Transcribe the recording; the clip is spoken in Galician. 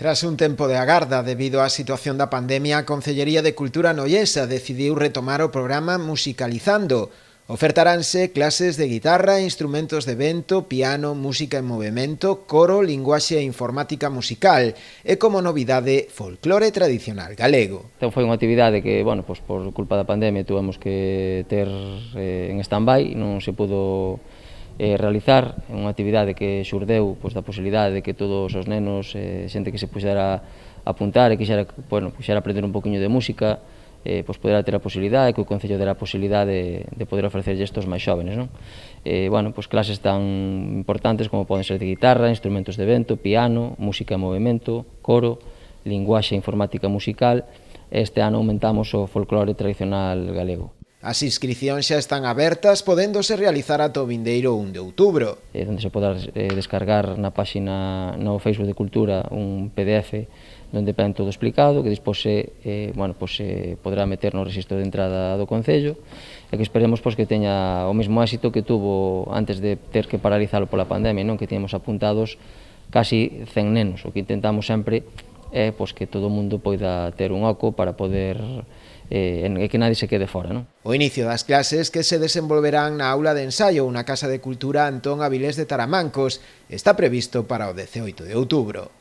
Tras un tempo de agarda debido á situación da pandemia, a Concellería de Cultura noiensa decidiu retomar o programa Musicalizando. Ofertaránse clases de guitarra, instrumentos de vento, piano, música en movimento, coro, linguaxe e informática musical e, como novidade, folclore tradicional galego. Entón foi unha actividade que, bueno, pois por culpa da pandemia tuvemos que ter en stand-by, non se pudo realizar. É unha actividade que xurdeu pois, da posibilidade de que todos os nenos, xente que se puxera apuntar e quixera, bueno, quixera aprender un poquinho de música, pois poderá ter a posibilidade, que o Concello dera a posibilidade de poder ofrecerlle estos máis xóvenes, non? Bueno, pois clases tan importantes como poden ser de guitarra, instrumentos de vento, piano, música en movimento, coro, linguaxe e informática musical. Este ano aumentamos o folclore tradicional galego. As inscricións xa están abertas, podéndose realizar ata o vindeiro 1 de outubro. Onde se poderá descargar na páxina no Facebook de Cultura un PDF onde ven todo explicado, que despois bueno, se poderá meter no rexistro de entrada do Concello e que esperemos pois, que teña o mesmo éxito que tuvo antes de ter que paralizalo pola pandemia, non? Que tiñamos apuntados casi 100 nenos. O que intentamos sempre é pois, que todo o mundo poida ter un oco para poder e que nadie se quede fora, non? O inicio das clases, que se desenvolverán na aula de ensaio ou na Casa de Cultura Antón Avilés de Taramancos, está previsto para o 18 de outubro.